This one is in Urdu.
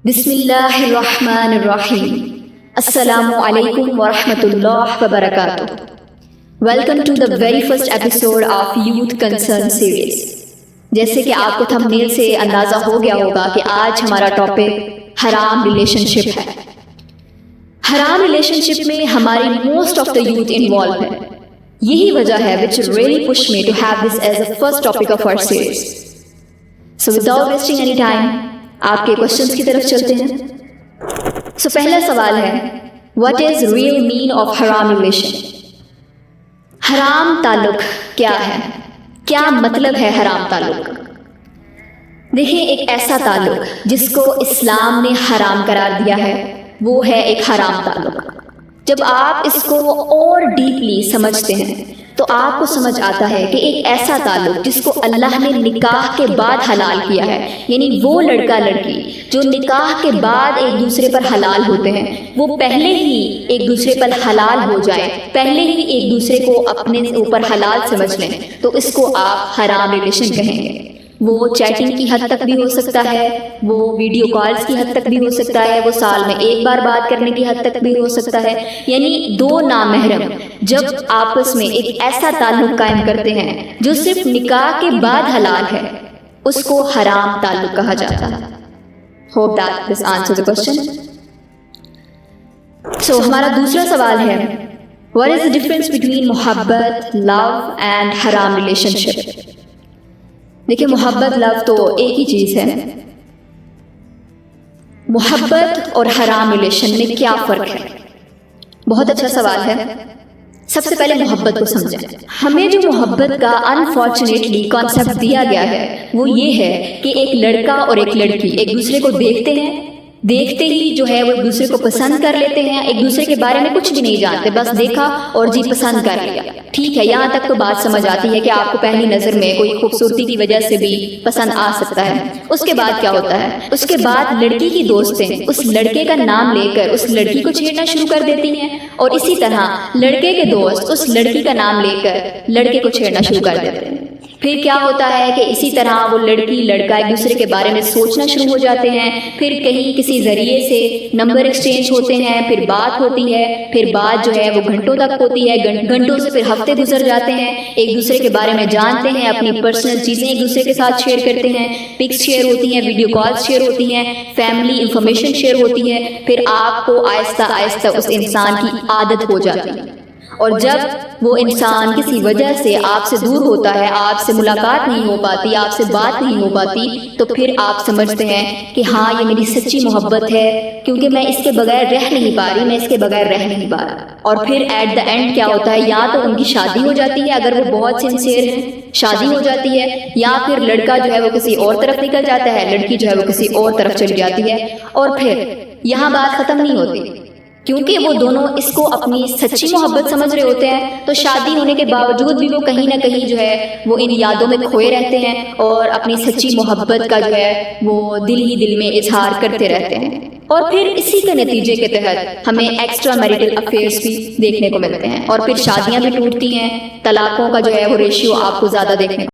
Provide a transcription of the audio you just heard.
بسم اللہ الرحمن الرحیم. السلام علیکم ورحمۃ اللہ وبرکاتہ. Welcome to the very first episode of youth concern series. جیسے کہ آپ کو تھمبنیل سے اندازہ ہو گیا ہوگا کہ آج ہمارا ٹاپک حرام ریلیشن شپ ہے. حرام ریلیشن شپ میں ہماری most of the youth involve ہے. یہی وجہ ہے which really pushed me to have this as the first topic of our series. So without wasting any time, آپ کے کوشچنز کی طرف چلتے ہیں. سو پہلا سوال ہے what is real mean of حرام ریلیشن. حرام تعلق کیا ہے؟ کیا مطلب ہے حرام تعلق؟ دیکھیں، ایک ایسا تعلق جس کو اسلام نے حرام قرار دیا ہے وہ ہے ایک حرام تعلق. جب آپ اس کو اور ڈیپلی سمجھتے ہیں تو آپ کو سمجھ آتا ہے کہ ایک ایسا تعلق جس کو اللہ نے نکاح کے بعد حلال کیا ہے، یعنی وہ لڑکا لڑکی جو نکاح کے بعد ایک دوسرے پر حلال ہوتے ہیں، وہ پہلے ہی ایک دوسرے پر حلال ہو جائے، پہلے ہی ایک دوسرے کو اپنے اوپر حلال سمجھ لیں، تو اس کو آپ حرام ریلیشن کہیں گے. وہ چیٹنگ کی حد تک بھی ہو سکتا ہے، وہ ویڈیو کالز کی حد تک بھی ہو سکتا ہے، وہ سال میں ایک بار بات کرنے کی حد تک بھی ہو سکتا ہے. یعنی دو نامحرم جب آپس میں ایک ایسا تعلق قائم کرتے ہیں جو صرف نکاح کے بعد حلال ہے، اس کو حرام تعلق کہا جاتا ہے. Hope that this answer the question. So ہمارا دوسرا سوال ہے what is the difference between محبت، love and حرام ریلیشن شپ. دیکھیں، محبت لو تو ایک ہی چیز ہے. محبت اور حرام ریلیشن میں کیا فرق ہے؟ بہت اچھا سوال ہے. سب سے پہلے محبت کو سمجھیں. ہمیں جو محبت کا انفارچونیٹلی کانسیپٹ دیا گیا ہے وہ یہ ہے کہ ایک لڑکا اور ایک لڑکی ایک دوسرے کو دیکھتے ہیں، دیکھتے ہی جو ہے وہ ایک دوسرے کو پسند کر لیتے ہیں، ایک دوسرے کے بارے میں کچھ بھی نہیں جانتے، بس دیکھا اور جی پسند کر لیا. ٹھیک ہے، یہاں تک تو بات سمجھ آتی ہے کہ آپ کو پہلی نظر میں کوئی خوبصورتی کی وجہ سے بھی پسند آ سکتا ہے. اس کے بعد کیا ہوتا ہے؟ اس کے بعد لڑکی کی دوستیں اس لڑکے کا نام لے کر اس لڑکی کو چھیڑنا شروع کر دیتی ہیں، اور اسی طرح لڑکے کے دوست اس لڑکی کا نام لے کر لڑکے کو چھیڑنا شروع کر دیتے ہیں. پھر کیا ہوتا ہے کہ اسی طرح وہ لڑکی لڑکا ایک دوسرے کے بارے میں سوچنا شروع ہو جاتے ہیں، پھر کہیں کسی ذریعے سے نمبر ایکسچینج ہوتے ہیں، پھر بات ہوتی ہے، پھر بات جو ہے وہ گھنٹوں تک ہوتی ہے، گھنٹوں سے پھر ہفتے گزر جاتے ہیں، ایک دوسرے کے بارے میں جانتے ہیں، اپنی پرسنل چیزیں ایک دوسرے کے ساتھ شیئر کرتے ہیں، پکس شیئر ہوتی ہیں، ویڈیو کالز شیئر ہوتی ہیں، فیملی انفارمیشن شیئر ہوتی ہے. پھر آپ کو آہستہ آہستہ اس انسان کی عادت ہو جاتی ہے، اور جب وہ انسان کسی وجہ سے آپ سے دور ہوتا ہے، آپ سے ملاقات نہیں ہو پاتی، آپ سے بات نہیں ہو پاتی، تو پھر آپ سمجھتے ہیں کہ ہاں یہ میری سچی محبت ہے، کیونکہ میں اس کے بغیر رہ نہیں پا رہی، میں اس کے بغیر رہ نہیں پا رہا. اور پھر ایٹ دا اینڈ کیا ہوتا ہے؟ یا تو ان کی شادی ہو جاتی ہے اگر وہ بہت سنسیئر ہیں، شادی ہو جاتی ہے، یا پھر لڑکا جو ہے وہ کسی اور طرف نکل جاتا ہے، لڑکی جو ہے وہ کسی اور طرف چلی جاتی ہے. اور پھر یہاں بات ختم نہیں ہوتی، کیونکہ وہ دونوں اس کو اپنی سچی محبت سمجھ رہے ہوتے ہیں، تو شادی ہونے کے باوجود بھی وہ کہیں نہ کہیں جو ہے وہ ان یادوں میں کھوئے رہتے ہیں اور اپنی سچی محبت کا جو ہے وہ دل ہی دل میں اظہار کرتے رہتے ہیں. اور پھر اسی کے نتیجے کے تحت ہمیں ایکسٹرا میریٹل افیئرس بھی دیکھنے کو ملتے ہیں، اور پھر شادیاں بھی ٹوٹتی ہیں، طلاقوں کا جو ہے وہ ریشیو آپ کو زیادہ دیکھنے کو